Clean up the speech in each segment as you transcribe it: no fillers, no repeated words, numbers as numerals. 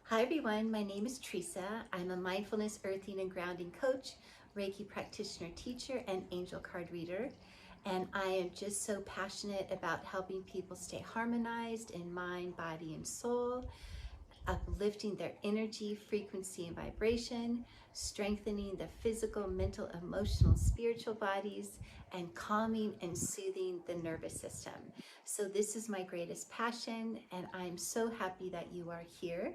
Hi everyone, my name is Treeesa. I'm a mindfulness, earthing, and grounding coach, Reiki Practitioner-Teacher, and angel card reader. And I am just so passionate about helping people stay harmonized in mind, body, and soul, uplifting their energy, frequency, and vibration, strengthening the physical, mental, emotional, spiritual bodies, and calming and soothing the nervous system. So this is my greatest passion, and I'm so happy that you are here.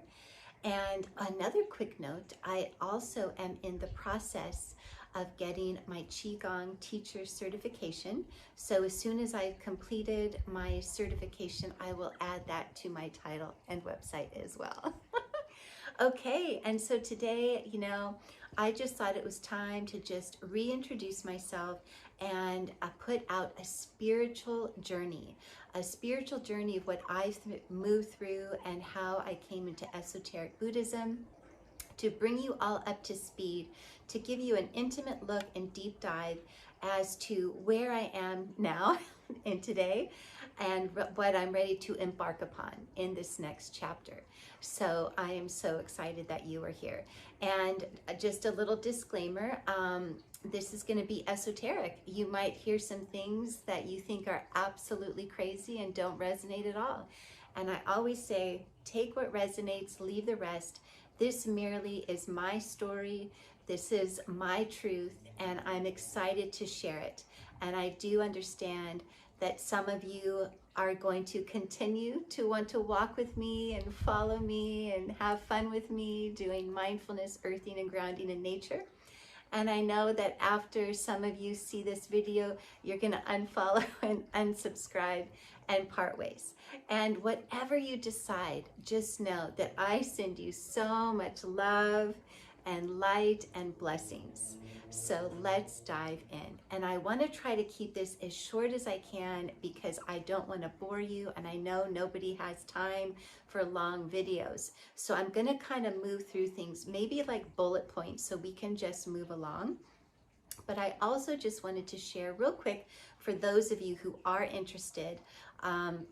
And another quick note, I also am in the process of getting my Qigong teacher certification. So as soon as I've completed my certification, I will add that to my title and website as well. Okay, and so today, I just thought it was time to just reintroduce myself and put out a spiritual journey of what I've moved through and how I came into Esoteric Buddhism, to bring you all up to speed, to give you an intimate look and deep dive as to where I am now in today and what I'm ready to embark upon in this next chapter. So I am so excited that you are here. And just a little disclaimer, this is going to be esoteric. You might hear some things that you think are absolutely crazy and don't resonate at all. And I always say, take what resonates, leave the rest. This merely is my story. This is my truth, and I'm excited to share it. And I do understand that some of you are going to continue to want to walk with me and follow me and have fun with me doing mindfulness, earthing, and grounding in nature. And I know that after some of you see this video, you're going to unfollow and unsubscribe and part ways. And whatever you decide, just know that I send you so much love and light and blessings. So let's dive in. And I want to try to keep this as short as I can because I don't want to bore you, and I know nobody has time for long videos. So I'm going to kind of move through things, maybe like bullet points, so we can just move along. But I also just wanted to share real quick for those of you who are interested,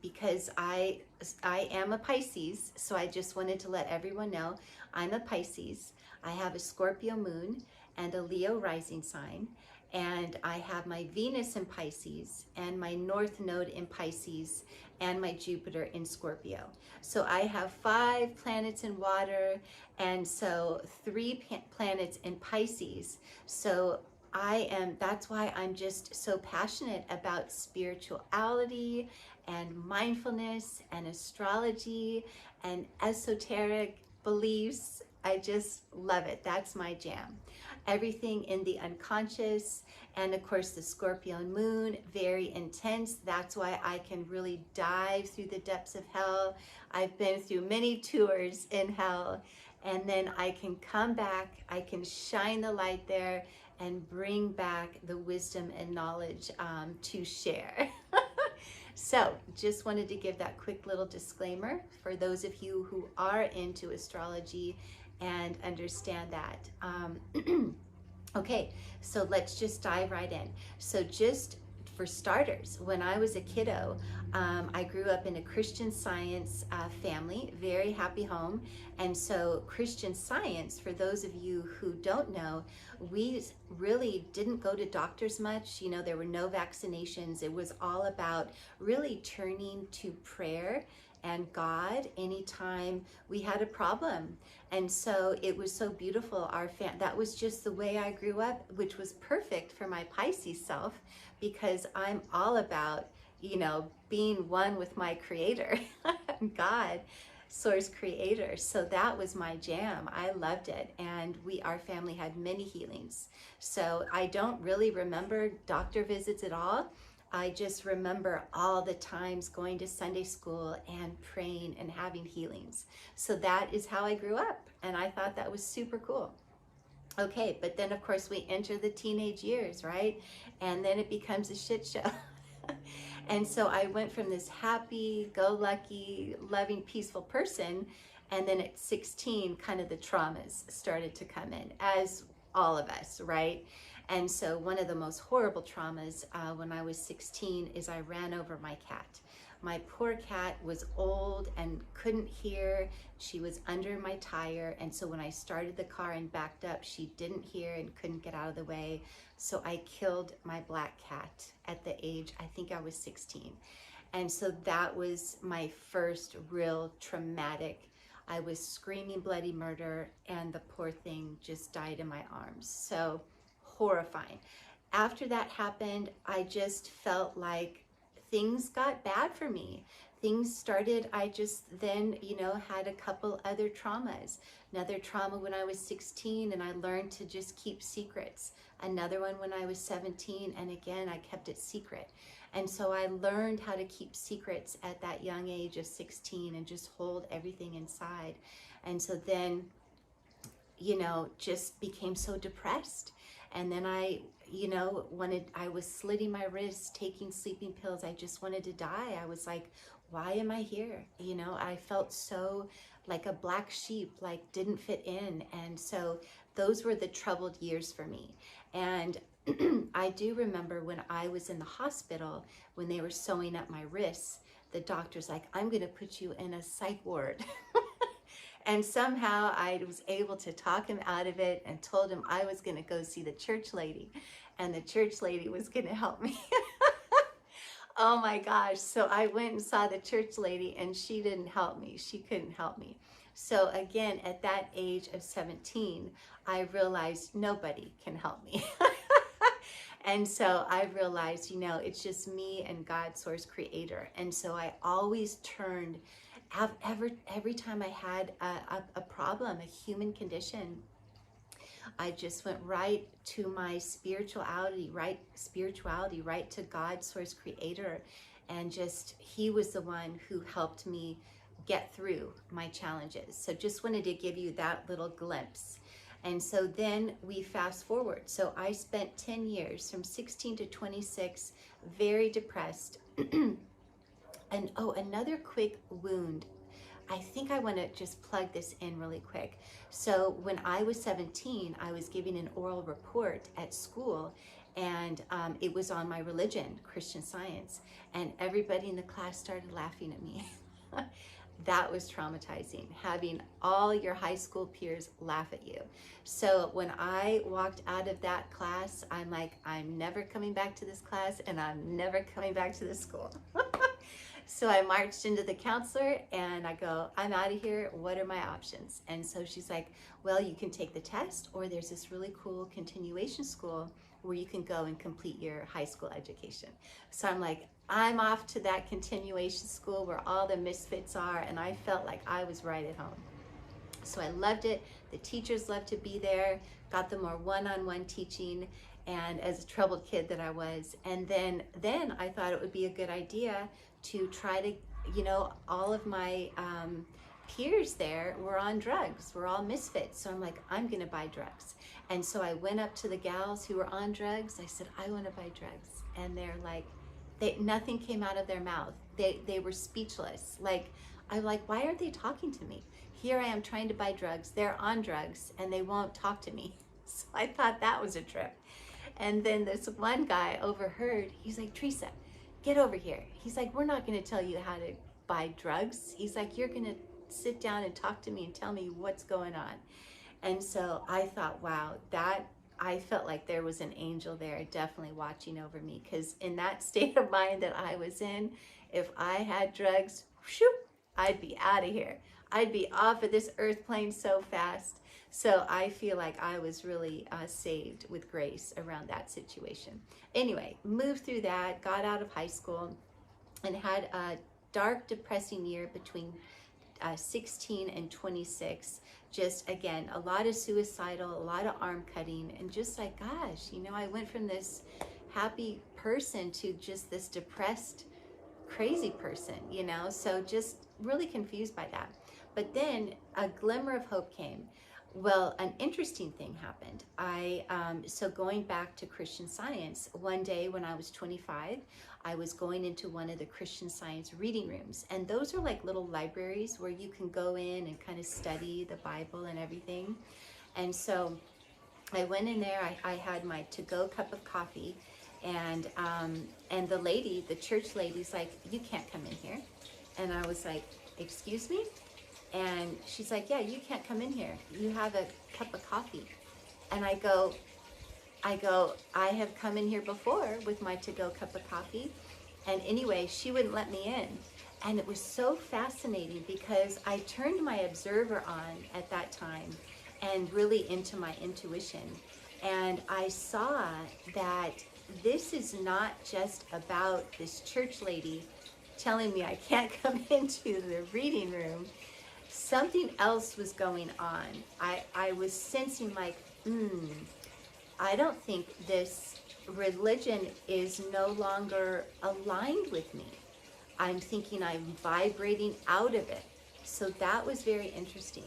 because I am a Pisces, so I just wanted to let everyone know I'm a Pisces. I have a Scorpio moon and a Leo rising sign, and I have my Venus in Pisces and my North Node in Pisces and my Jupiter in Scorpio. So I have 5 planets in water, and so 3 planets in Pisces. So that's why I'm just so passionate about spirituality and mindfulness and astrology and esoteric beliefs. I just love it. That's my jam. Everything in the unconscious, and of course the Scorpio moon, very intense. That's why I can really dive through the depths of hell. I've been through many tours in hell, and then I can come back, I can shine the light there and bring back the wisdom and knowledge to share. So just wanted to give that quick little disclaimer for those of you who are into astrology and understand that. Okay, so let's just dive right in. So just for starters, when I was a kiddo, I grew up in a Christian Science family, very happy home. And so Christian Science, for those of you who don't know, we really didn't go to doctors much. There were no vaccinations. It was all about really turning to prayer and God anytime we had a problem. And so it was so beautiful. That was just the way I grew up, which was perfect for my Pisces self, because I'm all about, being one with my creator, God, source creator. So that was my jam. I loved it. And our family had many healings. So I don't really remember doctor visits at all. I just remember all the times going to Sunday school and praying and having healings. So that is how I grew up, and I thought that was super cool. Okay, but then of course we enter the teenage years, right? And then it becomes a shit show. And so I went from this happy-go-lucky, loving, peaceful person, and then at 16, kind of the traumas started to come in, as all of us, right? And so one of the most horrible traumas when I was 16 is I ran over my cat. My poor cat was old and couldn't hear. She was under my tire, and so when I started the car and backed up, she didn't hear and couldn't get out of the way. So I killed my black cat at the age, I think I was 16. And so that was my first real traumatic. I was screaming bloody murder, and the poor thing just died in my arms. So horrifying. After that happened, I just felt like things got bad for me. Things started, I just then, had a couple other traumas. Another trauma when I was 16, and I learned to just keep secrets. Another one when I was 17, and again, I kept it secret. And so I learned how to keep secrets at that young age of 16 and just hold everything inside. And so then, just became so depressed. And then I was slitting my wrists, taking sleeping pills. I just wanted to die. I was like, why am I here? I felt so like a black sheep, like didn't fit in. And so those were the troubled years for me. And I do remember when I was in the hospital, when they were sewing up my wrists, the doctor's like, I'm going to put you in a psych ward. And somehow I was able to talk him out of it and told him I was going to go see the church lady, and the church lady was going to help me. Oh my gosh. So I went and saw the church lady, and she didn't help me. She couldn't help me. So again, at that age of 17, I realized nobody can help me. And so I realized, it's just me and God, source creator. And so I always turned, every time I had a problem, a human condition, I just went right to my spirituality, right to God, source creator. And just, he was the one who helped me get through my challenges. So just wanted to give you that little glimpse. And so then we fast forward. So I spent 10 years from 16 to 26, very depressed. And another quick wound. I think I want to just plug this in really quick. So when I was 17, I was giving an oral report at school, and it was on my religion, Christian Science, and everybody in the class started laughing at me. That was traumatizing, having all your high school peers laugh at you. So when I walked out of that class, I'm like, I'm never coming back to this class, and I'm never coming back to this school. So I marched into the counselor and I go, I'm out of here. What are my options? And so she's like, well, you can take the test, or there's this really cool continuation school where you can go and complete your high school education. So I'm like, I'm off to that continuation school where all the misfits are, and I felt like I was right at home. So I loved it. The teachers loved to be there, got the more one-on-one teaching, and as a troubled kid that I was. And then I thought it would be a good idea to try to, all of my peers there were on drugs. We're all misfits. So I'm like, I'm going to buy drugs. And so I went up to the gals who were on drugs. I said, I want to buy drugs. And they're like, nothing came out of their mouth. They were speechless. Like, I'm like, why aren't they talking to me? Here I am trying to buy drugs. They're on drugs and they won't talk to me. So I thought that was a trip. And then this one guy overheard. He's like, Treeesa, get over here. He's like, we're not going to tell you how to buy drugs. He's like, you're going to sit down and talk to me and tell me what's going on. And so I thought, wow, I felt like there was an angel there definitely watching over me, because in that state of mind that I was in, if I had drugs, whew, I'd be out of here. I'd be off of this earth plane so fast. So I feel like I was really saved with grace around that situation. Anyway, moved through that, got out of high school, and had a dark, depressing year between 16 and 26. Just, again, a lot of suicidal, a lot of arm cutting, and just like, gosh, I went from this happy person to just this depressed, crazy person, so just really confused by that. But then a glimmer of hope came. Well, an interesting thing happened. So going back to Christian Science, one day when I was 25, I was going into one of the Christian Science reading rooms. And those are like little libraries where you can go in and kind of study the Bible and everything. And so I went in there, I had my to-go cup of coffee, And the lady, the church lady's like, you can't come in here. And I was like, excuse me? And she's like, yeah, you can't come in here. You have a cup of coffee. And I go, I have come in here before with my to-go cup of coffee. And anyway, she wouldn't let me in. And it was so fascinating because I turned my observer on at that time and really into my intuition. And I saw that this is not just about this church lady telling me I can't come into the reading room. Something else was going on. I was sensing like, I don't think this religion is no longer aligned with me. I'm thinking I'm vibrating out of it. So that was very interesting.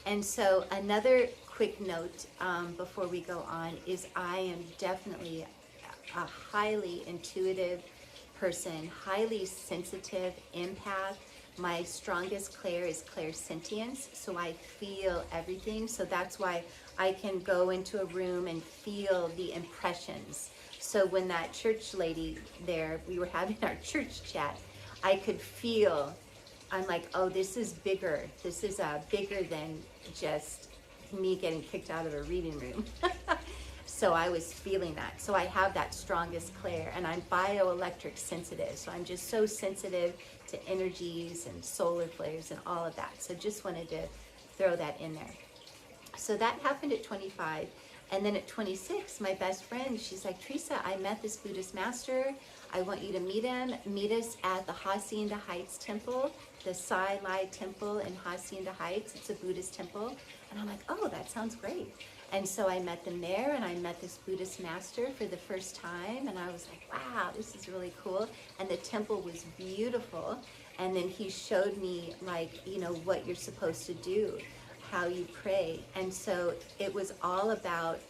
And so another quick note before we go on is I am definitely a highly intuitive person, highly sensitive empath. My strongest clair is clairsentience, so I feel everything. So that's why I can go into a room and feel the impressions. So when that church lady there, we were having our church chat, I could feel, I'm like, oh, this is bigger. This is bigger than just me getting kicked out of a reading room. So I was feeling that. So I have that strongest clair, and I'm bioelectric sensitive. So I'm just so sensitive to energies and solar flares and all of that. So just wanted to throw that in there. So that happened at 25. And then at 26, my best friend, she's like, Treeesa, I met this Buddhist master. I want you to meet him. Meet us at the Hacienda Heights Temple, the Sai Lai Temple in Hacienda Heights. It's a Buddhist temple. And I'm like, oh, that sounds great. And so I met them there, and I met this Buddhist master for the first time. And I was like, wow, this is really cool. And the temple was beautiful. And then he showed me, like, you know, what you're supposed to do, how you pray. And so it was all about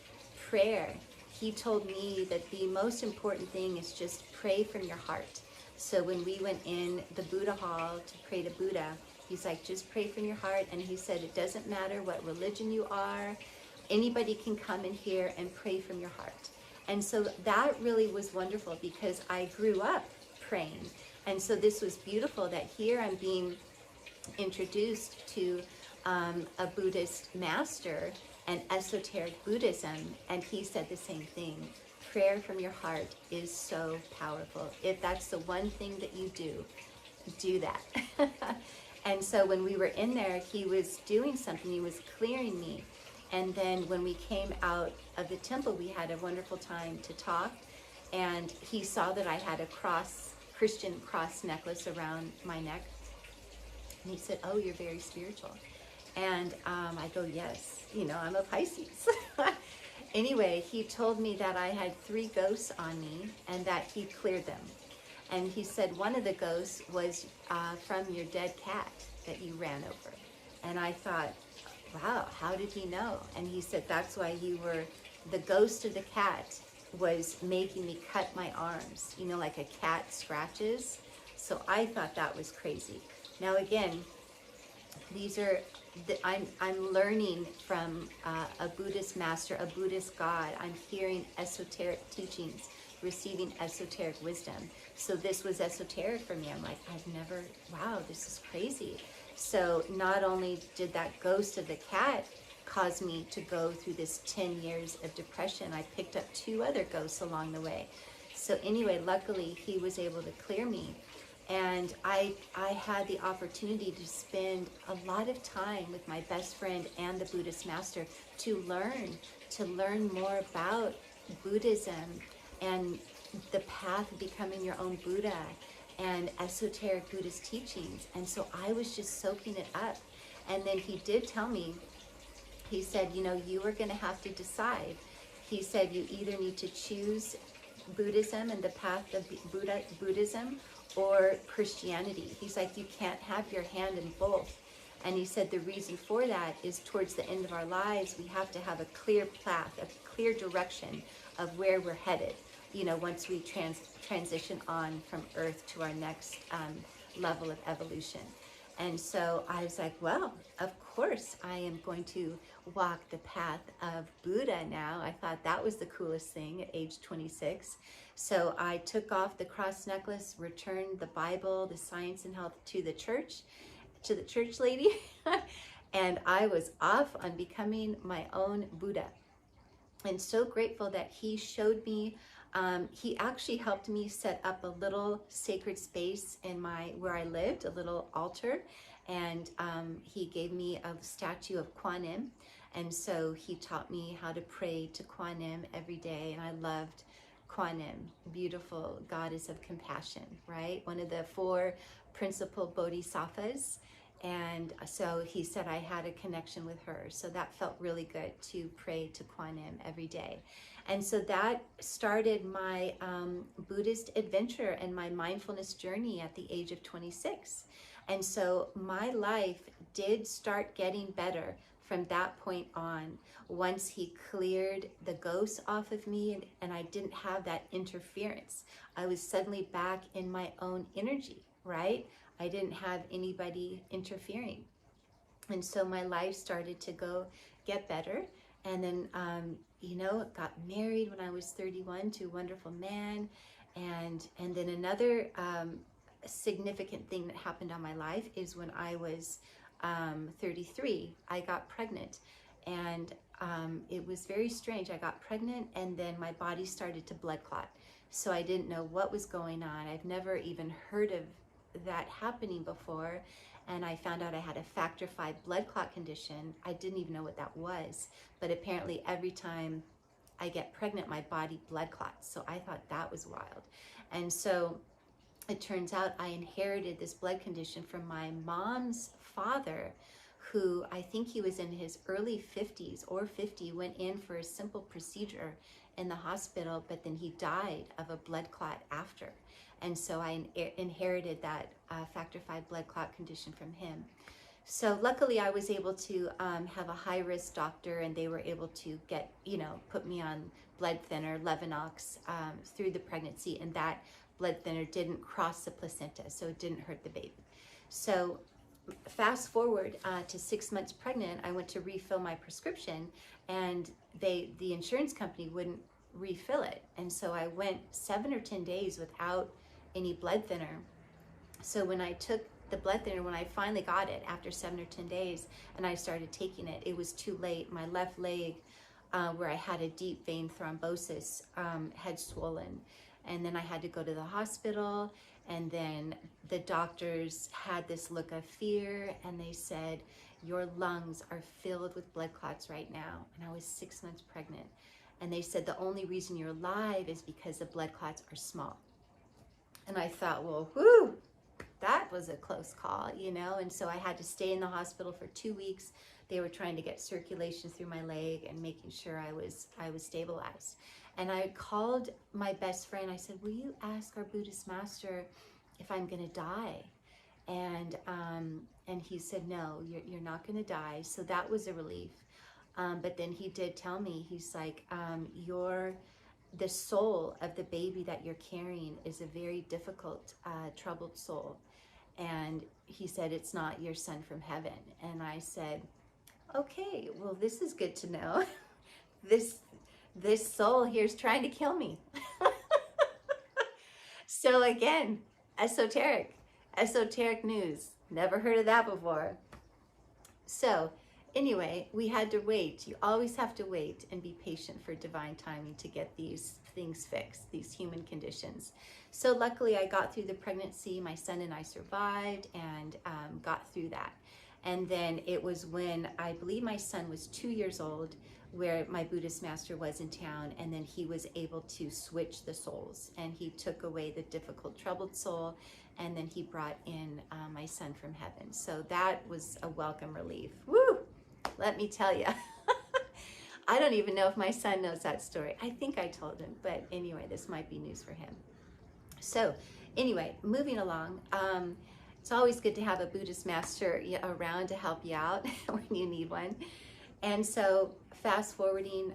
prayer. He told me that the most important thing is just pray from your heart. So when we went in the Buddha hall to pray to Buddha, he's like, just pray from your heart. And he said, it doesn't matter what religion you are. Anybody can come in here and pray from your heart. And so that really was wonderful because I grew up praying. And so this was beautiful that here I'm being introduced to a Buddhist master and esoteric Buddhism, and he said the same thing. Prayer from your heart is so powerful. If that's the one thing that you do that. And so when we were in there, he was doing something, he was clearing me. And then when we came out of the temple, we had a wonderful time to talk. And he saw that I had a Christian cross necklace around my neck. And he said, oh, you're very spiritual. And I go, yes, you know, I'm a Pisces. Anyway, he told me that I had 3 ghosts on me and that he cleared them. And he said one of the ghosts was from your dead cat that you ran over. And I thought, wow, how did he know? And he said, that's why you were, the ghost of the cat was making me cut my arms, you know, like a cat scratches. So I thought that was crazy. Now again, these are, I'm learning from a Buddhist master, a Buddhist God. I'm hearing esoteric teachings, receiving esoteric wisdom. So this was esoteric for me. I'm like, I've never, wow, this is crazy. So not only did that ghost of the cat cause me to go through this 10 years of depression, I picked up 2 other ghosts along the way. So anyway, luckily he was able to clear me. And I had the opportunity to spend a lot of time with my best friend and the Buddhist master to learn more about Buddhism and the path of becoming your own Buddha and esoteric Buddhist teachings. And so I was just soaking it up. And then he did tell me, he said, you know, you are going to have to decide. He said, you either need to choose Buddhism and the path of Buddhism or Christianity. He's like, you can't have your hand in both. And he said the reason for that is towards the end of our lives, we have to have a clear path, a clear direction of where we're headed, you know, once we transition on from Earth to our next level of evolution. And so I was like, well, of course I am going to walk the path of Buddha now. I thought that was the coolest thing at age 26. So I took off the cross necklace, returned the Bible, the Science and Health to the church lady, and I was off on becoming my own Buddha. And so grateful that he showed me, he actually helped me set up a little sacred space in where I lived, a little altar, and he gave me a statue of Kuan Yin, and so he taught me how to pray to Kuan Yin every day, and I loved Kuan Yin, beautiful goddess of compassion, right? One of the 4 principal bodhisattvas. And so he said I had a connection with her. So that felt really good to pray to Kuan Yin every day. And so that started my Buddhist adventure and my mindfulness journey at the age of 26. And so my life did start getting better from that point on. Once he cleared the ghosts off of me and I didn't have that interference, I was suddenly back in my own energy, right? I didn't have anybody interfering. And so my life started to get better. And then, got married when I was 31 to a wonderful man. And then another significant thing that happened on my life is when I was 33, I got pregnant. And it was very strange. I got pregnant and then my body started to blood clot. So I didn't know what was going on. I've never even heard of that happening before, and I found out I had a factor V blood clot condition. I didn't even know what that was, but apparently every time I get pregnant my body blood clots, so I thought that was wild. And so it turns out I inherited this blood condition from my mom's father, who I think he was in his early 50s or 50, went in for a simple procedure in the hospital, but then he died of a blood clot after. And so I inherited that factor V blood clot condition from him. So luckily I was able to have a high risk doctor, and they were able to put me on blood thinner, Levinox, through the pregnancy, and that blood thinner didn't cross the placenta, so it didn't hurt the baby. So fast forward to 6 months pregnant, I went to refill my prescription, and the insurance company wouldn't refill it. And so I went 7 or 10 days without any blood thinner. So when I took the blood thinner, when I finally got it after 7 or 10 days and I started taking it, it was too late. My left leg, where I had a deep vein thrombosis, had swollen. And then I had to go to the hospital, and then the doctors had this look of fear, and they said, your lungs are filled with blood clots right now. And I was 6 months pregnant. And they said the only reason you're alive is because the blood clots are small. And I thought, well, whew, that was a close call, and so I had to stay in the hospital for 2 weeks. They were trying to get circulation through my leg and making sure I was stabilized. And I called my best friend. I said, will you ask our Buddhist master if I'm going to die? And he said, no, you're not going to die. So that was a relief. But then he did tell me, he's like, the soul of the baby that you're carrying is a very difficult, troubled soul. And he said, it's not your son from heaven. And I said, okay, well, this is good to know. This soul here is trying to kill me. So again, esoteric news. Never heard of that before. So anyway, we had to wait. You always have to wait and be patient for divine timing to get these things fixed, these human conditions. So luckily I got through the pregnancy. My son and I survived and got through that. And then it was when I believe my son was 2 years old, where my Buddhist master was in town, and then he was able to switch the souls, and he took away the difficult, troubled soul, and then he brought in my son from heaven. So that was a welcome relief. Woo! Let me tell you. I don't even know if my son knows that story. I think I told him, but anyway, this might be news for him. So anyway, moving along, it's always good to have a Buddhist master around to help you out when you need one. And so fast forwarding,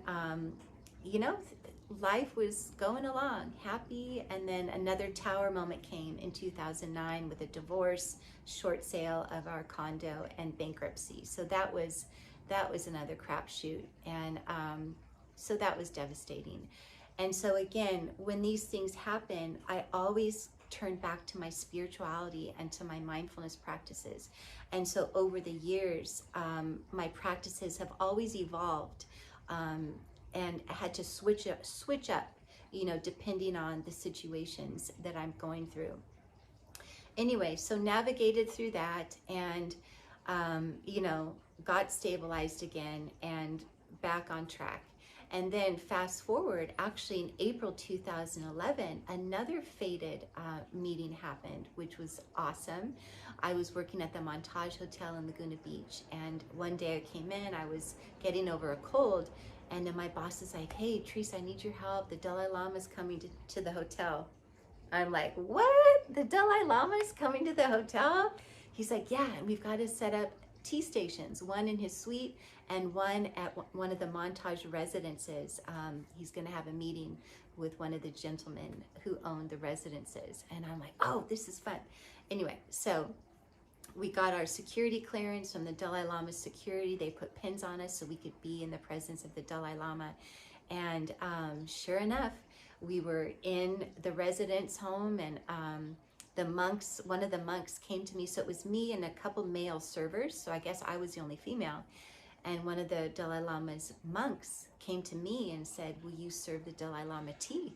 life was going along happy. And then another tower moment came in 2009 with a divorce, short sale of our condo, and bankruptcy. So that was another crapshoot. And so that was devastating. And so again, when these things happen, I always turn back to my spirituality and to my mindfulness practices. And so over the years, my practices have always evolved, and I had to switch up, you know, depending on the situations that I'm going through. Anyway, so navigated through that, and you know, got stabilized again and back on track. And then fast forward, actually in April 2011, another fated meeting happened, which was awesome. I was working at the Montage Hotel in Laguna Beach, and one day I came in, I was getting over a cold, and then my boss is like, hey, Treeesa, I need your help. The Dalai Lama is coming to the hotel. I'm like, what? The Dalai Lama is coming to the hotel? He's like, yeah, and we've got to set up tea stations, one in his suite and one at one of the Montage residences. He's going to have a meeting with one of the gentlemen who own the residences. And I'm like, oh, this is fun. Anyway, so we got our security clearance from the Dalai Lama's security. They put pins on us so we could be in the presence of the Dalai Lama. And sure enough, we were in the residence home, and the monks, one of the monks came to me. So it was me and a couple male servers. So I guess I was the only female. And one of the Dalai Lama's monks came to me and said, will you serve the Dalai Lama tea?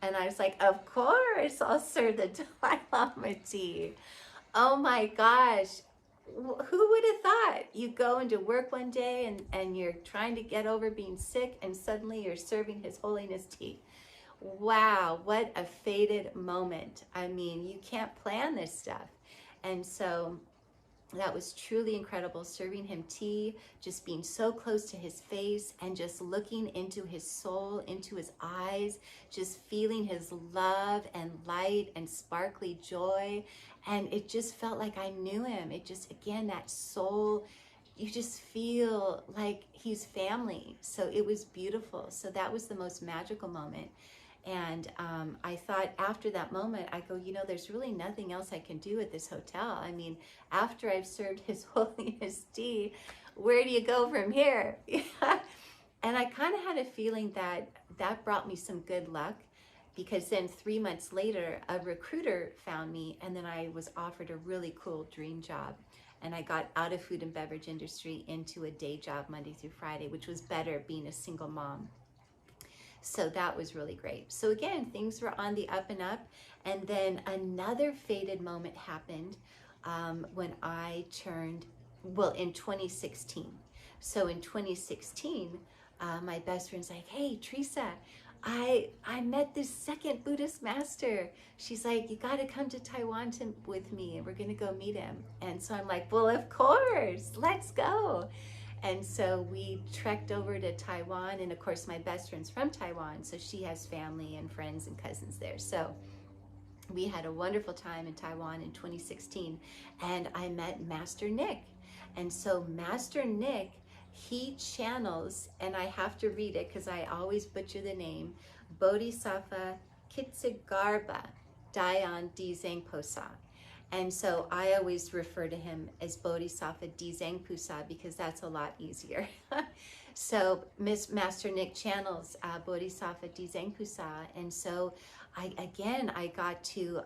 And I was like, of course, I'll serve the Dalai Lama tea. Oh my gosh. Who would have thought? You go into work one day and you're trying to get over being sick, and suddenly you're serving His Holiness tea. Wow, what a fated moment. I mean, you can't plan this stuff. And so that was truly incredible, serving him tea, just being so close to his face and just looking into his soul, into his eyes, just feeling his love and light and sparkly joy. And it just felt like I knew him. It just, again, that soul, you just feel like he's family. So it was beautiful. So that was the most magical moment. And I thought after that moment, I go, you know, there's really nothing else I can do at this hotel. I mean, after I've served His Holiness tea, where do you go from here? And I kind of had a feeling that that brought me some good luck, because then 3 months later, a recruiter found me, and then I was offered a really cool dream job. And I got out of food and beverage industry into a day job Monday through Friday, which was better being a single mom. So that was really great. So again, things were on the up and up. And then another fated moment happened when I turned, well, in 2016. So in 2016, my best friend's like, hey, Treeesa, I met this second Buddhist master. She's like, you got to come to Taiwan with me, and we're going to go meet him. And so I'm like, well, of course, let's go. And so we trekked over to Taiwan, and of course my best friend's from Taiwan, so she has family and friends and cousins there. So we had a wonderful time in Taiwan in 2016, and I met Master Nick. And so Master Nick, he channels, and I have to read it because I always butcher the name, Bodhisattva Ksitigarbha, Dayuan Dizang Pusa. And so I always refer to him as Bodhisattva Dizang Pusa because that's a lot easier. So Master Nick channels Bodhisattva Dizang Pusa. And so I got to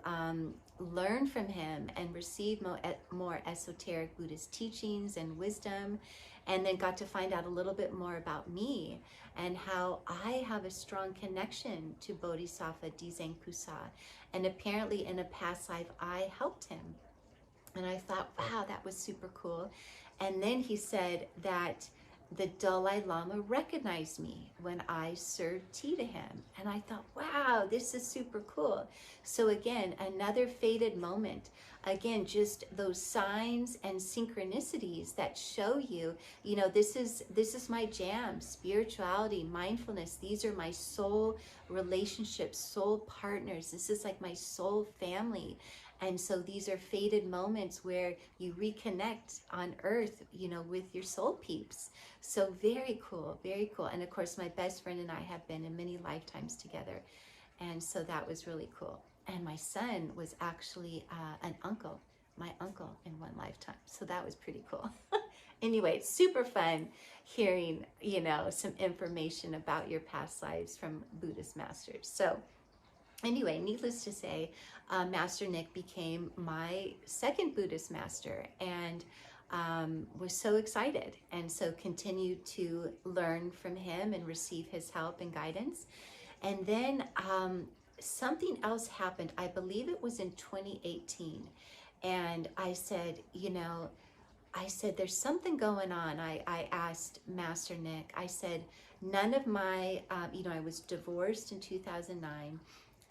learn from him and receive more esoteric Buddhist teachings and wisdom, and then got to find out a little bit more about me and how I have a strong connection to Bodhisattva Dizang Pusa. And apparently in a past life, I helped him. And I thought, wow, that was super cool. And then he said that the Dalai Lama recognized me when I served tea to him. And I thought, wow, this is super cool. So again, another fated moment. Again, just those signs and synchronicities that show you, you know, this is my jam, spirituality, mindfulness. These are my soul relationships, soul partners. This is like my soul family. And so these are fated moments where you reconnect on earth, you know, with your soul peeps. So very cool, very cool. And of course, my best friend and I have been in many lifetimes together. And so that was really cool. And my son was actually my uncle in one lifetime. So that was pretty cool. Anyway, it's super fun hearing, you know, some information about your past lives from Buddhist masters. So anyway, needless to say, Master Nick became my second Buddhist master, and was so excited, and so continued to learn from him and receive his help and guidance. And then something else happened. I believe it was in 2018. And I said, you know, there's something going on. I asked Master Nick, I said, none of my, you know, I was divorced in 2009,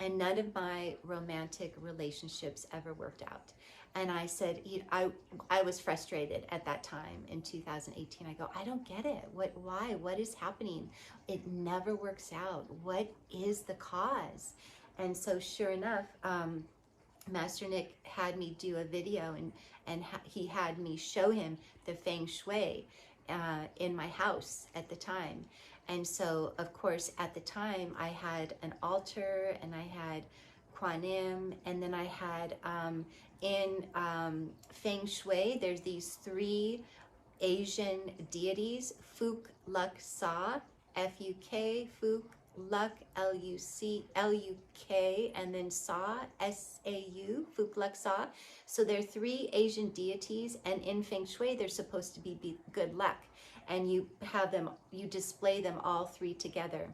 and none of my romantic relationships ever worked out. And I said, I was frustrated at that time in 2018. I go, I don't get it. Why? What is happening? It never works out. What is the cause? And so sure enough, Master Nick had me do a video, and he had me show him the feng shui in my house at the time. And so, of course, at the time, I had an altar, and I had Kuan Yin, and then I had in feng shui, there's these 3 Asian deities: Fuk, Luk, Sa, F-U-K, Fuk, Luk, L-U-C, L-U-K, and then Sa, S-A-U, Fuk, Luk, Sa. So there are 3 Asian deities, and in feng shui, they're supposed to be good luck. And you have them, you display them all 3 together.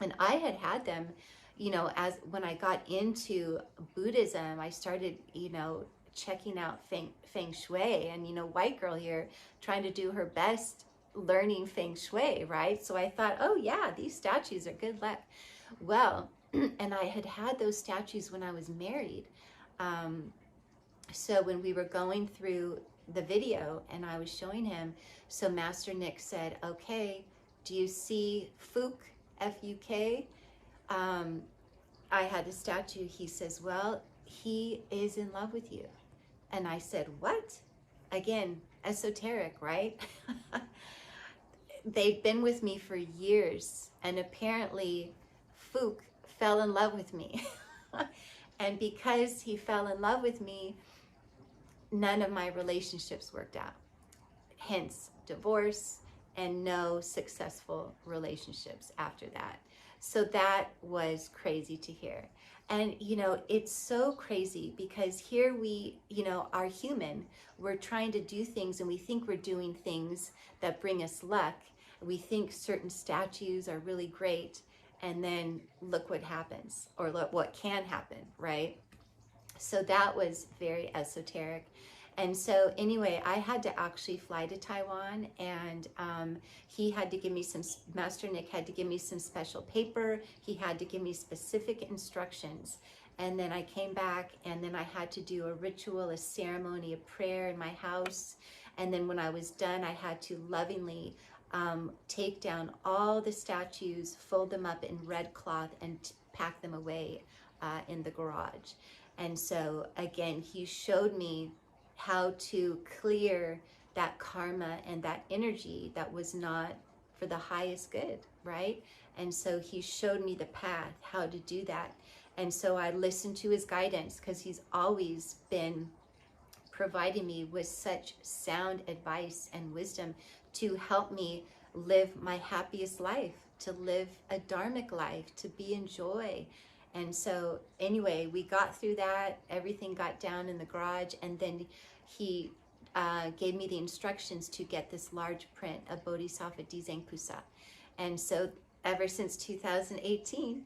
And I had them, you know, as when I got into Buddhism, I started, you know, checking out feng shui, and, you know, white girl here trying to do her best learning feng shui, right? So I thought, oh yeah, these statues are good luck. Well, and I had those statues when I was married. So when we were going through the video and I was showing him, so Master Nick said, okay, do you see Fuk, F-U-K? I had the statue. He says, well, he is in love with you. And I said, what? Again, esoteric, right? They've been with me for years, and apparently Fuk fell in love with me. And because he fell in love with me, none of my relationships worked out. Hence, divorce and no successful relationships after that. So that was crazy to hear. And, you know, it's so crazy because here we, you know, are human. We're trying to do things, and we think we're doing things that bring us luck. We think certain statues are really great, and then look what happens, or look what can happen, right? So that was very esoteric. And so anyway, I had to actually fly to Taiwan, and he had to give me some, Master Nick had to give me some special paper. He had to give me specific instructions. And then I came back, and then I had to do a ritual, a ceremony, a prayer in my house. And then when I was done, I had to lovingly take down all the statues, fold them up in red cloth, and pack them away in the garage. And so again, he showed me how to clear that karma and that energy that was not for the highest good, right? And so he showed me the path, how to do that. And so I listened to his guidance, because he's always been providing me with such sound advice and wisdom to help me live my happiest life, to live a dharmic life, to be in joy. And so anyway, we got through that, everything got down in the garage, and then he gave me the instructions to get this large print of Bodhisattva Dizang Pusa. And so ever since 2018,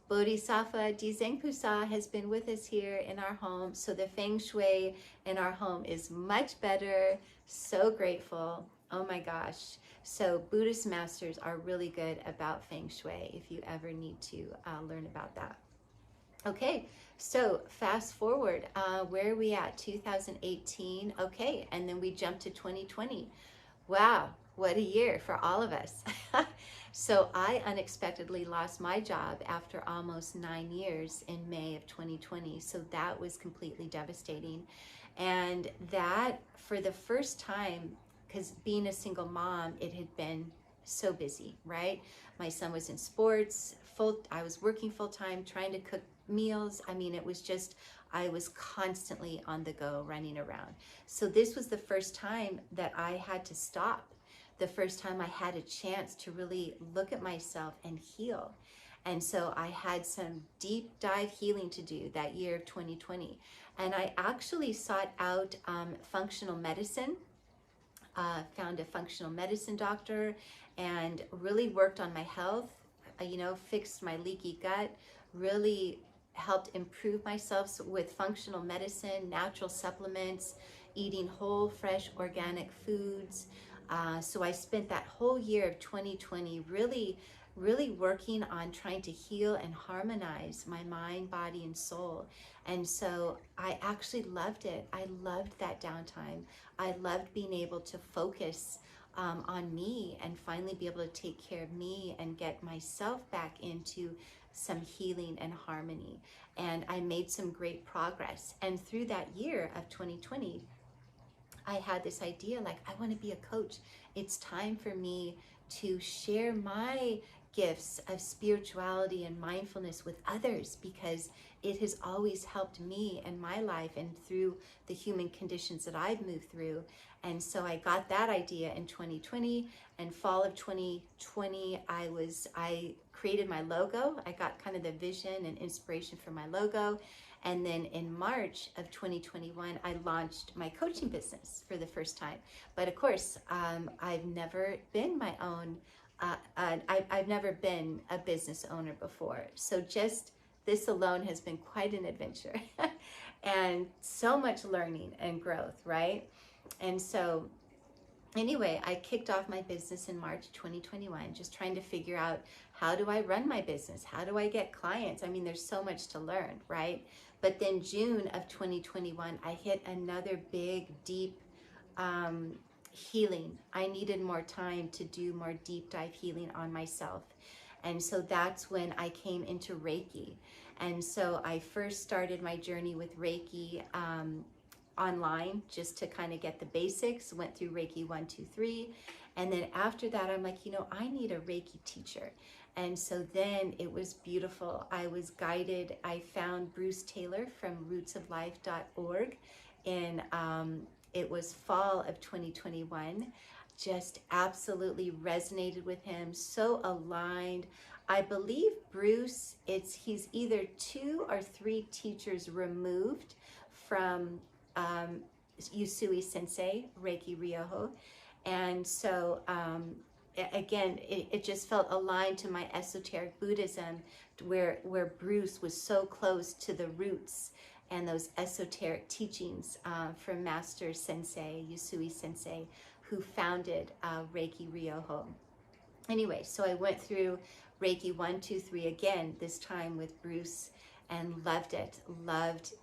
Bodhisattva Dizang Pusa has been with us here in our home. So the feng shui in our home is much better. So grateful. Oh my gosh. So Buddhist masters are really good about feng shui if you ever need to learn about that. Okay, so fast forward, where are we at? 2018, okay, and then we jump to 2020. Wow, what a year for all of us. So I unexpectedly lost my job after almost 9 years in May of 2020. So that was completely devastating. And that, for the first time, because being a single mom, it had been so busy, right? My son was in sports, I was working full time, trying to cook meals. I mean, it was just, I was constantly on the go, running around. So this was the first time that I had to stop, the first time I had a chance to really look at myself and heal. And so I had some deep dive healing to do that year of 2020. And I actually sought out functional medicine, found a functional medicine doctor, and really worked on my health, fixed my leaky gut, really helped improve myself with functional medicine, natural supplements, eating whole, fresh, organic foods. So I spent that whole year of 2020 really working on trying to heal and harmonize my mind, body, and soul. And so I actually loved it. I loved that downtime. I loved being able to focus on me and finally be able to take care of me and get myself back into some healing and harmony. And I made some great progress. And through that year of 2020, I had this idea, like, I want to be a coach. It's time for me to share my gifts of spirituality and mindfulness with others, because it has always helped me in my life and through the human conditions that I've moved through. And so I got that idea in 2020, and fall of 2020, I created my logo. I got kind of the vision and inspiration for my logo. And then in March of 2021, I launched my coaching business for the first time. But of course, I've never been my own, I've never been a business owner before. So just this alone has been quite an adventure and so much learning and growth, right? And so anyway, I kicked off my business in March 2021, just trying to figure out, how do I run my business? How do I get clients? I mean, there's so much to learn, right? But then June of 2021, I hit another big, deep healing. I needed more time to do more deep dive healing on myself. And so that's when I came into Reiki. And so I first started my journey with Reiki online, just to kind of get the basics, went through Reiki 1, 2, 3. And then after that, I'm like, I need a Reiki teacher. And so then it was beautiful. I was guided. I found Bruce Taylor from rootsoflife.org in, it was fall of 2021. Just absolutely resonated with him, so aligned. I believe Bruce, he's either 2 or 3 teachers removed from Usui Sensei, Reiki Ryoho. And so again, it just felt aligned to my Esoteric Buddhism, where Bruce was so close to the roots and those esoteric teachings from Master Sensei, Usui Sensei, who founded Reiki Ryoho. Anyway, so I went through Reiki 1, 2, 3 again, this time with Bruce, and loved it. Loved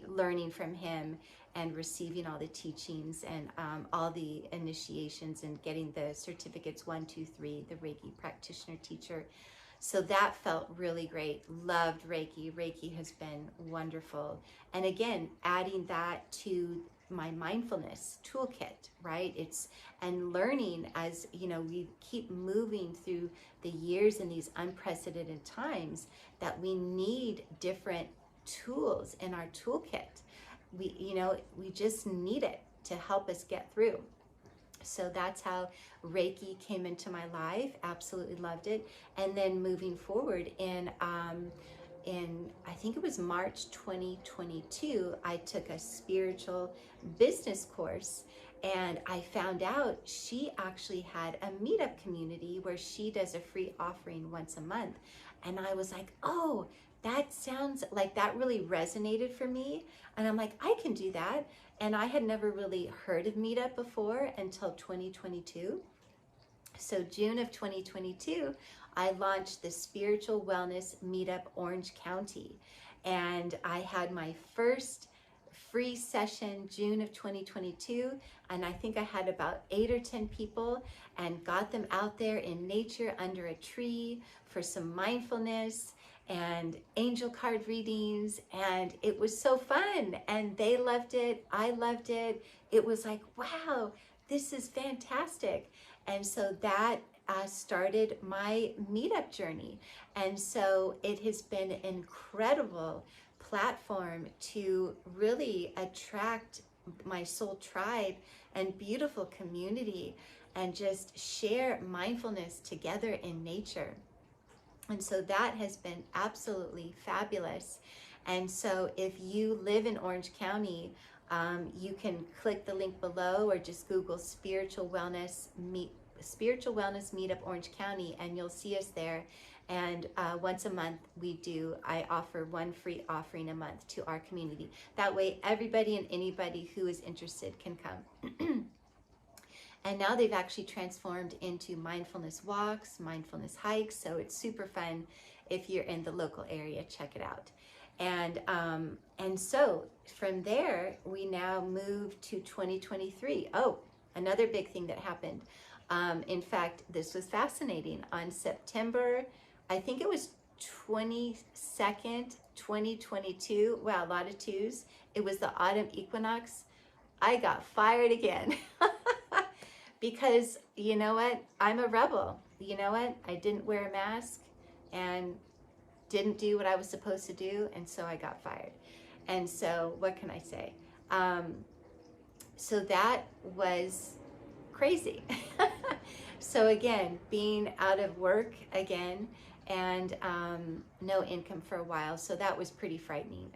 learning from him and receiving all the teachings and all the initiations and getting the certificates 1, 2, 3, the Reiki Practitioner-Teacher. So that felt really great. Loved Reiki. Reiki has been wonderful. And again, adding that to my mindfulness toolkit, right? And learning as, we keep moving through the years in these unprecedented times, that we need different tools in our toolkit. We just need it to help us get through. So that's how Reiki came into my life. Absolutely loved it. And then moving forward in I think it was March 2022, I took a spiritual business course, and I found out she actually had a meetup community where she does a free offering once a month. And I was like, oh, that sounds like that really resonated for me. And I'm like, I can do that. And I had never really heard of Meetup before until 2022. So June of 2022, I launched the Spiritual Wellness Meetup Orange County. And I had my first free session June of 2022, and I think I had about 8 or 10 people, and got them out there in nature under a tree for some mindfulness and angel card readings, and it was so fun, and they loved it, I loved it. It was like, wow, this is fantastic. And so that started my meetup journey, and so it has been an incredible platform to really attract my soul tribe and beautiful community and just share mindfulness together in nature. And so that has been absolutely fabulous. And so if you live in Orange County, you can click the link below or just Google Spiritual Wellness Meetup Orange County, and you'll see us there. And once a month I offer one free offering a month to our community. That way everybody and anybody who is interested can come. And now they've actually transformed into mindfulness walks, mindfulness hikes. So it's super fun. If you're in the local area, check it out. And so from there, we now move to 2023. Oh, another big thing that happened. In fact, this was fascinating. On September, I think it was 22nd, 2022. Wow, a lot of twos. It was the autumn equinox. I got fired again. Because you know what? I'm a rebel. You know what? I didn't wear a mask and didn't do what I was supposed to do, and so I got fired. And so what can I say? So that was crazy. So again, being out of work again, and no income for a while. So that was pretty frightening.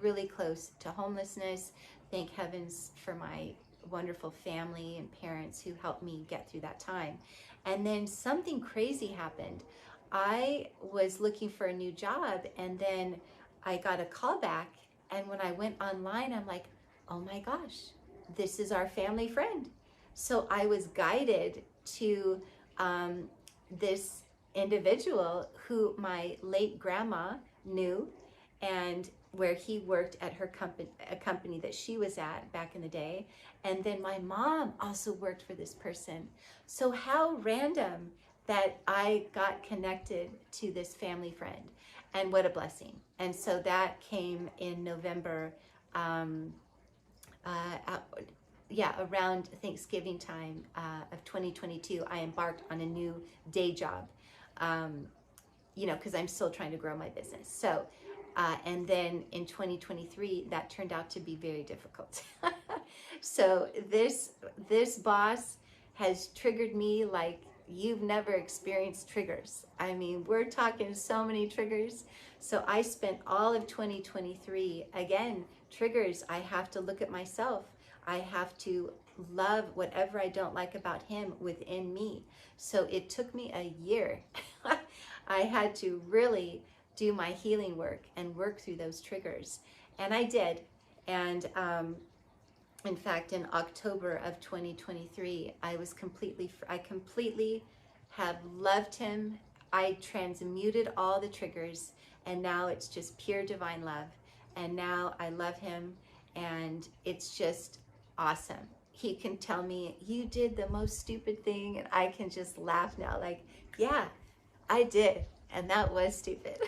Really close to homelessness. Thank heavens for my wonderful family and parents who helped me get through that time. And then something crazy happened. I was looking for a new job, and then I got a call back, and when I went online, I'm like, oh my gosh, this is our family friend. So I was guided to this individual who my late grandma knew, and where he worked at her company, a company that she was at back in the day. And then my mom also worked for this person. So how random that I got connected to this family friend, and what a blessing. And so that came in November, around Thanksgiving time of 2022. I embarked on a new day job, because I'm still trying to grow my business. So and then in 2023, that turned out to be very difficult. So this boss has triggered me like you've never experienced triggers. I mean, we're talking so many triggers. So I spent all of 2023, again, triggers. I have to look at myself. I have to love whatever I don't like about him within me. So it took me a year. I had to really do my healing work and work through those triggers. And I did. And in fact, in October of 2023, I completely have loved him. I transmuted all the triggers, and now it's just pure divine love. And now I love him, and it's just awesome. He can tell me, you did the most stupid thing, and I can just laugh now, like, yeah, I did, and that was stupid.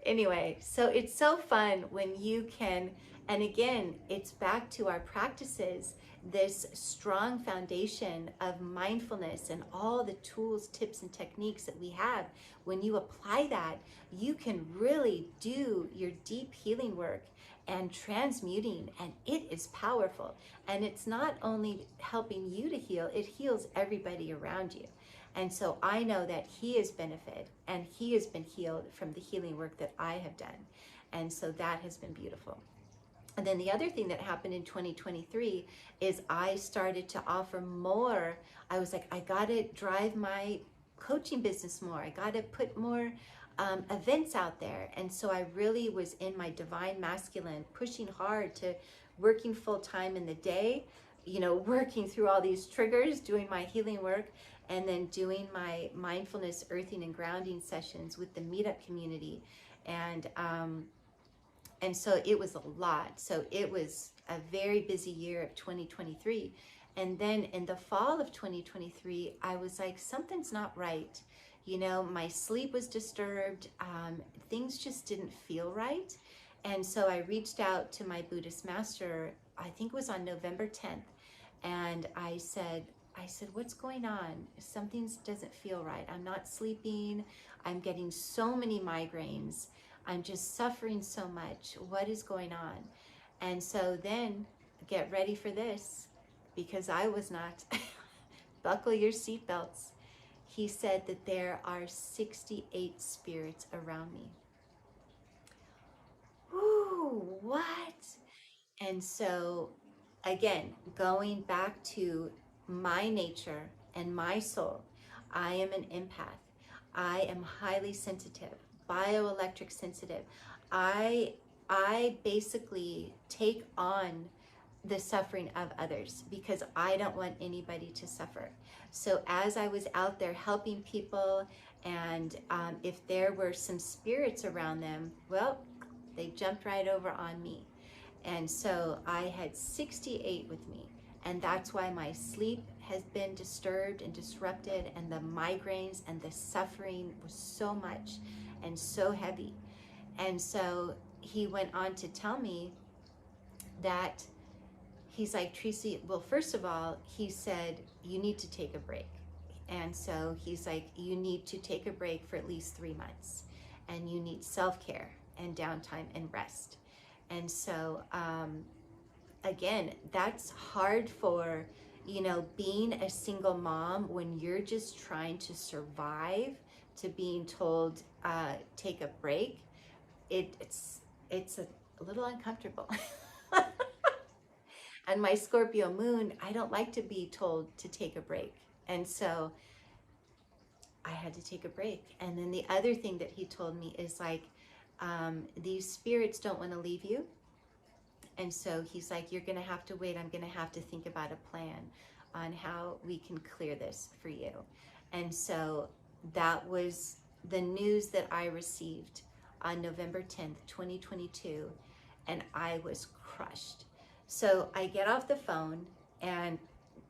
Anyway, so it's so fun when you can, and again, it's back to our practices, this strong foundation of mindfulness and all the tools, tips, and techniques that we have. When you apply that, you can really do your deep healing work and transmuting, and it is powerful. And it's not only helping you to heal, it heals everybody around you. And so I know that he has benefited, and he has been healed from the healing work that I have done. And so that has been beautiful. And then the other thing that happened in 2023 is I started to offer more. I was like, I got to drive my coaching business more. I got to put more events out there. And so I really was in my divine masculine, pushing hard to working full time in the day, working through all these triggers, doing my healing work, and then doing my mindfulness, earthing, and grounding sessions with the meetup community. And And so it was a lot. So it was a very busy year of 2023. And then in the fall of 2023, I was like, something's not right. You know, my sleep was disturbed. Things just didn't feel right. And so I reached out to my Buddhist master, I think it was on November 10th. And I said, what's going on? Something doesn't feel right. I'm not sleeping. I'm getting so many migraines. I'm just suffering so much. What is going on? And so then get ready for this, because I was not. Buckle your seatbelts. He said that there are 68 spirits around me. Ooh, what? And so, again, going back to my nature and my soul, I am an empath. I am highly sensitive, bioelectric sensitive. I basically take on the suffering of others because I don't want anybody to suffer. So as I was out there helping people, and if there were some spirits around them, well, they jumped right over on me. And so I had 68 with me. And that's why my sleep has been disturbed and disrupted, and the migraines and the suffering was so much and so heavy. And so he went on to tell me that he's like, Treeesa, well, first of all, he said, you need to take a break. And so he's like, you need to take a break for at least 3 months, and you need self-care and downtime and rest. And so, again, that's hard for, you know, being a single mom when you're just trying to survive, to being told, take a break. It's a little uncomfortable. And my Scorpio moon, I don't like to be told to take a break. And so I had to take a break. And then the other thing that he told me is like, these spirits don't want to leave you. And so he's like, you're going to have to wait. I'm going to have to think about a plan on how we can clear this for you. And so that was the news that I received on November 10th, 2022. And I was crushed. So I get off the phone and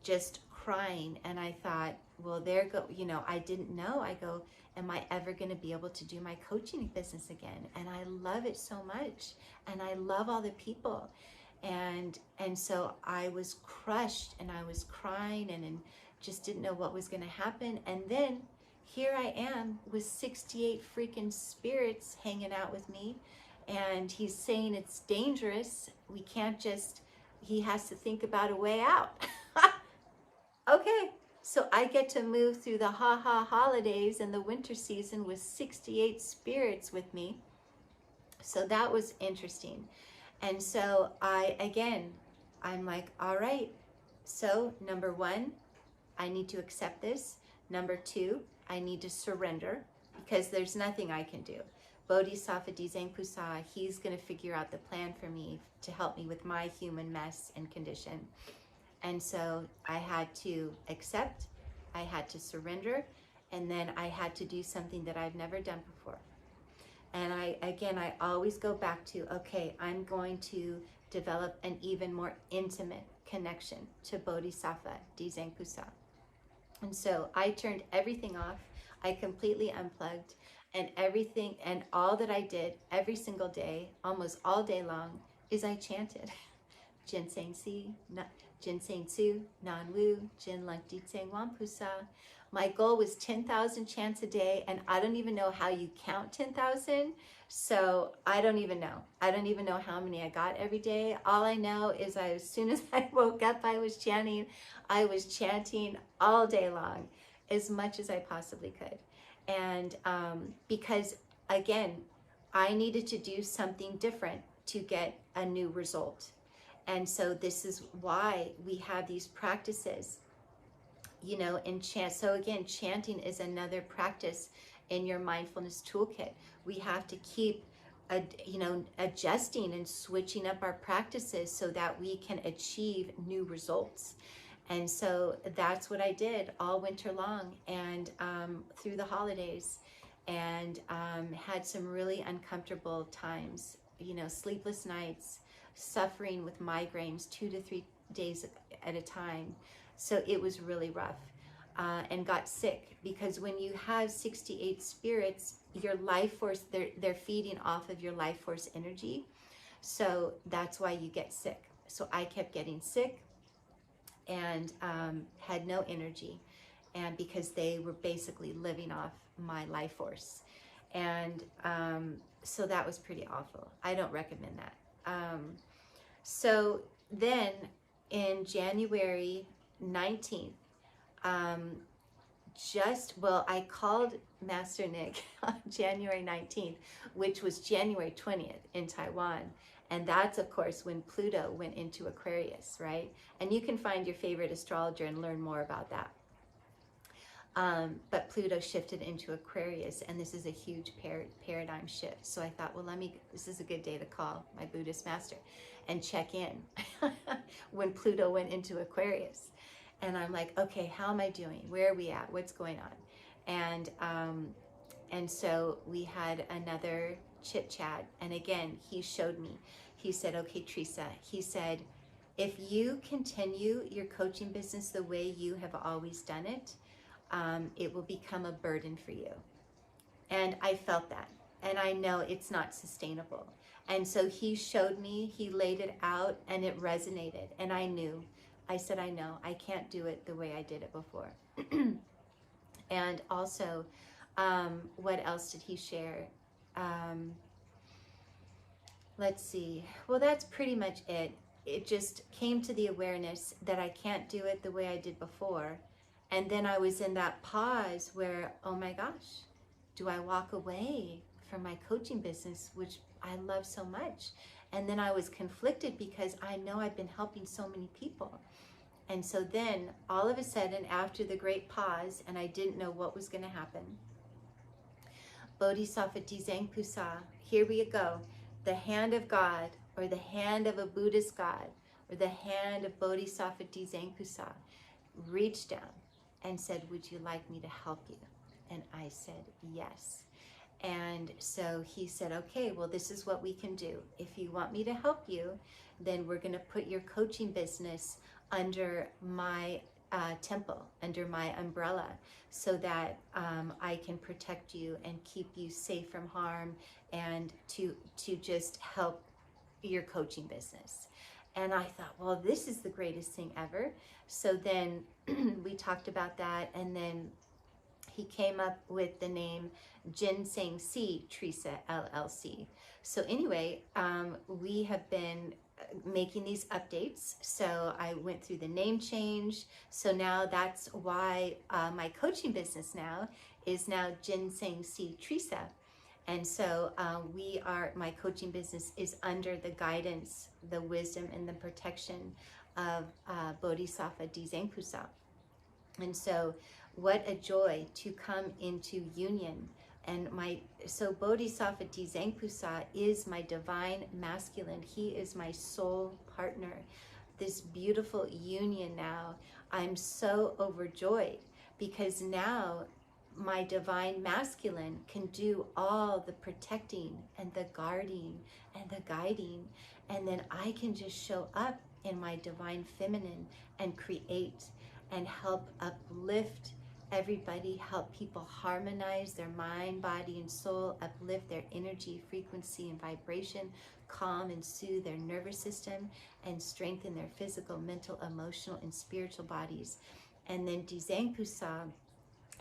just crying. And I thought, well, there go, you know, I didn't know. I go, am I ever going to be able to do my coaching business again? And I love it so much. And I love all the people. And so I was crushed, and I was crying, and just didn't know what was going to happen. And then here I am with 68 freaking spirits hanging out with me. And he's saying it's dangerous. We can't just, he has to think about a way out. Okay. So I get to move through the holidays and the winter season with 68 spirits with me. So that was interesting. And so I'm like, all right. So number one, I need to accept this. Number two, I need to surrender, because there's nothing I can do. Bodhisattva Dizang Pusa, he's going to figure out the plan for me to help me with my human mess and condition. And so I had to accept, I had to surrender, and then I had to do something that I've never done before. And I always go back to, okay, I'm going to develop an even more intimate connection to Bodhisattva Dizang Pusa. And so I turned everything off. I completely unplugged, and everything, and all that I did every single day, almost all day long, is I chanted Jinseng Si, Jinseng Su, Nan Wu, Jin Lunk Ditseng Wan Pusa. My goal was 10,000 chants a day, and I don't even know how you count 10,000. So I don't even know. I don't even know how many I got every day. All I know is as soon as I woke up, I was chanting. I was chanting all day long, as much as I possibly could. And because, again, I needed to do something different to get a new result. And so this is why we have these practices, you know, in chant. So again, chanting is another practice in your mindfulness toolkit. We have to keep, adjusting and switching up our practices so that we can achieve new results. And so that's what I did all winter long, and through the holidays, and had some really uncomfortable times sleepless nights, suffering with migraines 2 to 3 days at a time. So it was really rough, and got sick, because when you have 68 spirits, your life force, they're feeding off of your life force energy. So that's why you get sick. So I kept getting sick and had no energy, and because they were basically living off my life force. And so that was pretty awful. I don't recommend that. So then in January 19th, I called Master Nick on January 19th, which was January 20th in Taiwan. And that's, of course, when Pluto went into Aquarius, right? And you can find your favorite astrologer and learn more about that. But Pluto shifted into Aquarius, and this is a huge paradigm shift. So I thought, well, this is a good day to call my Buddhist master and check in when Pluto went into Aquarius. And I'm like, okay, how am I doing? Where are we at? What's going on? And so we had another chit chat. And again, he showed me, he said, okay, Treeesa, he said, if you continue your coaching business the way you have always done it, it will become a burden for you. And I felt that, and I know it's not sustainable. And so he showed me, he laid it out, and it resonated. And I knew, I said, I know, I can't do it the way I did it before. And also, what else did he share? Let's see. Well, that's pretty much it. It just came to the awareness that I can't do it the way I did before. And then I was in that pause where, oh my gosh, do I walk away from my coaching business, which I love so much? And then I was conflicted because I know I've been helping so many people. And so then all of a sudden, after the great pause, and I didn't know what was going to happen, Bodhisattva Dizang Pusa, here we go, the hand of God, or the hand of a Buddhist God, or the hand of Bodhisattva Dizang Pusa, reached down and said, would you like me to help you? And I said, yes. And so he said, okay, well, this is what we can do. If you want me to help you, then we're going to put your coaching business under my temple, under my umbrella, so that I can protect you and keep you safe from harm, and to just help your coaching business. And I thought, well, this is the greatest thing ever. So then we talked about that, and then he came up with the name Ginseng Sea Treeesa LLC. So anyway, we have been making these updates. So I went through the name change. So now that's why my coaching business now is now Ginseng Sea Treeesa. And so my coaching business is under the guidance, the wisdom, and the protection of Bodhisattva Dizang Pusa. And so what a joy to come into union. And so Bodhisattva Dizang Pusa is my divine masculine. He is my soul partner. This beautiful union now. I'm so overjoyed because now my divine masculine can do all the protecting and the guarding and the guiding. And then I can just show up in my divine feminine and create and help uplift everybody, help people harmonize their mind, body, and soul, uplift their energy, frequency, and vibration, calm and soothe their nervous system, and strengthen their physical, mental, emotional, and spiritual bodies. And then Dizang Pusa,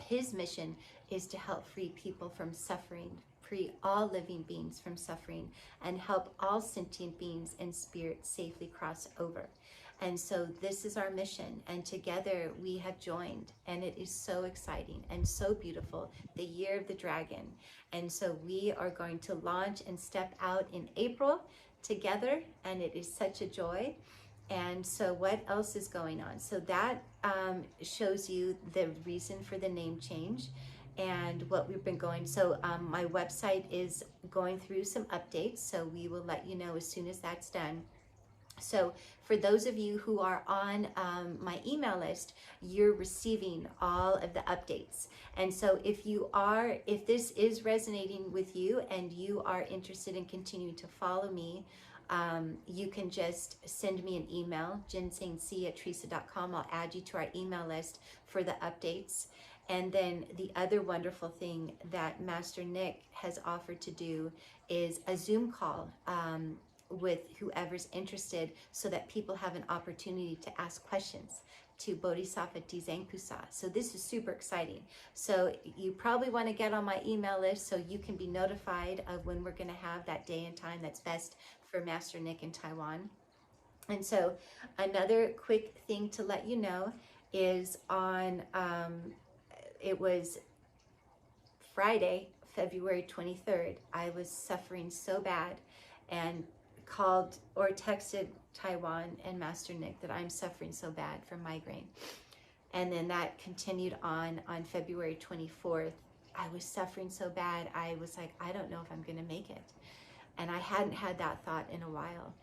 his mission is to help free people from suffering, free all living beings from suffering, and help all sentient beings and spirits safely cross over. And so this is our mission, and together we have joined, and it is so exciting and so beautiful, the year of the dragon. And so we are going to launch and step out in April together, and it is such a joy. And so what else is going on? So that shows you the reason for the name change and what we've been going. So my website is going through some updates, so we will let you know as soon as that's done. So for those of you who are on my email list, you're receiving all of the updates. And so if this is resonating with you and you are interested in continuing to follow me, you can just send me an email, ginsengc@treeesa.com. I'll add you to our email list for the updates. And then the other wonderful thing that Master Nick has offered to do is a Zoom call with whoever's interested, so that people have an opportunity to ask questions to Bodhisattva Dizang Pusa. So this is super exciting. So you probably want to get on my email list so you can be notified of when we're going to have that day and time that's best for Master Nick in Taiwan. And so another quick thing to let you know is on, it was Friday, February 23rd, I was suffering so bad and called or texted Taiwan and Master Nick that I'm suffering so bad from migraine. And then that continued on February 24th. I was suffering so bad, I was like, I don't know if I'm going to make it. And I hadn't had that thought in a while.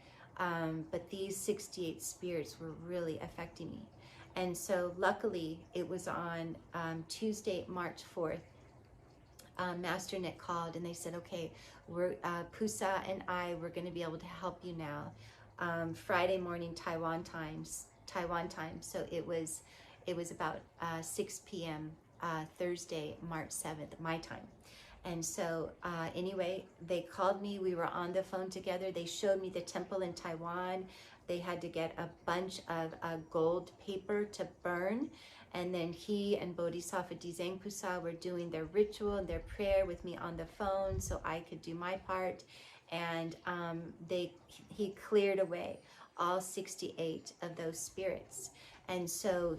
But these 68 spirits were really affecting me. And so luckily it was on Tuesday, March 4th, Master Nick called and they said, okay, we're Pusa and we're going to be able to help you now. Friday morning Taiwan time. So it was about 6 p.m. Thursday, March 7th, my time. And so anyway, they called me. We were on the phone together. They showed me the temple in Taiwan. They had to get a bunch of gold paper to burn. And then he and Bodhisattva Dizang Pusa were doing their ritual and their prayer with me on the phone so I could do my part. And he cleared away all 68 of those spirits. And so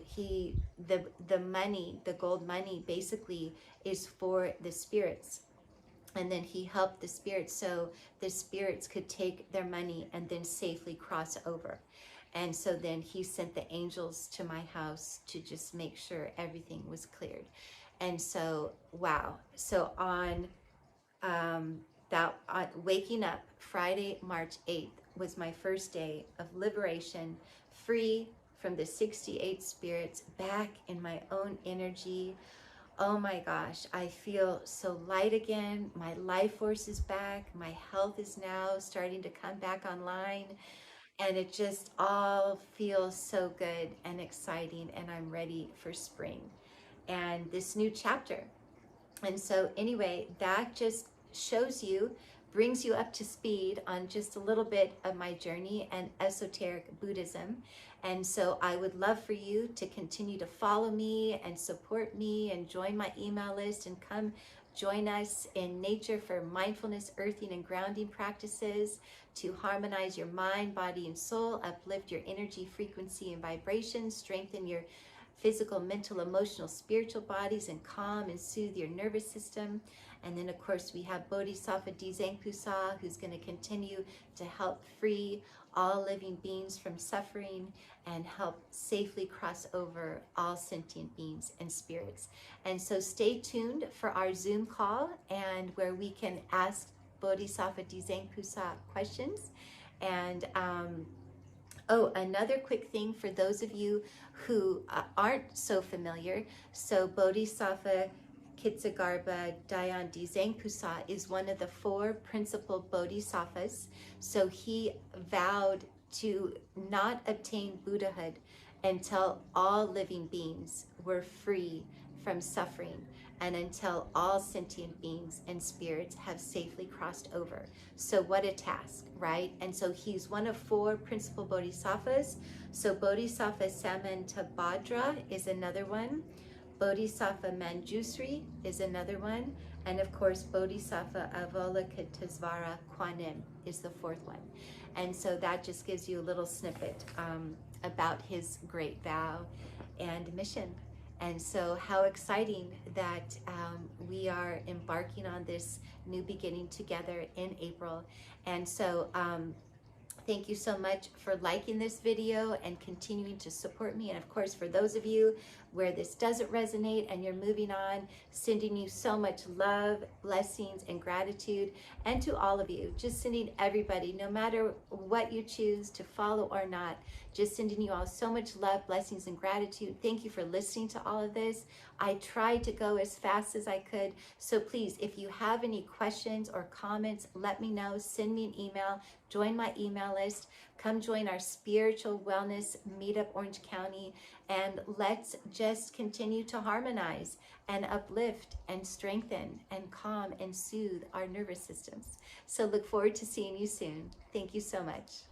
the money, the gold money basically is for the spirits. And then he helped the spirits so the spirits could take their money and then safely cross over. And so then he sent the angels to my house to just make sure everything was cleared. And so, wow. So on waking up Friday, March 8th was my first day of liberation, free from the 68 spirits, back in my own energy. Oh my gosh, I feel so light again. My life force is back. My health is now starting to come back online. And it just all feels so good and exciting, and I'm ready for spring and this new chapter. And so anyway, that just shows you, brings you up to speed on just a little bit of my journey and esoteric Buddhism. And so I would love for you to continue to follow me and support me and join my email list and come join us in nature for mindfulness, earthing, and grounding practices to harmonize your mind, body, and soul, uplift your energy, frequency, and vibration, strengthen your physical, mental, emotional, spiritual bodies, and calm and soothe your nervous system. And then, of course, we have Bodhisattva Dizang Pusa, who's going to continue to help free all living beings from suffering and help safely cross over all sentient beings and spirits. And so stay tuned for our Zoom call, and where we can ask Bodhisattva Dizang Pusa questions. And oh, another quick thing for those of you who aren't so familiar. So Bodhisattva Ksitigarbha Dayuan Dizang Pusa is one of the 4 principal bodhisattvas. So he vowed to not obtain Buddhahood until all living beings were free from suffering and until all sentient beings and spirits have safely crossed over. So what a task, right? And so he's one of 4 principal bodhisattvas. So Bodhisattva Samantabhadra is another one. Bodhisattva Manjusri is another one. And of course, Bodhisattva Avalokitesvara Kwanim is the 4th one. And so that just gives you a little snippet about his great vow and mission. And so how exciting that we are embarking on this new beginning together in April. And so Thank you so much for liking this video and continuing to support me. And of course, for those of you where this doesn't resonate and you're moving on, sending you so much love, blessings, and gratitude. And to all of you, just sending everybody, no matter what you choose to follow or not, just sending you all so much love, blessings, and gratitude. Thank you for listening to all of this. I tried to go as fast as I could. So please, if you have any questions or comments, let me know. Send me an email. Join my email list. Come join our spiritual wellness meetup, Orange County, and let's just continue to harmonize and uplift and strengthen and calm and soothe our nervous systems. So look forward to seeing you soon. Thank you so much.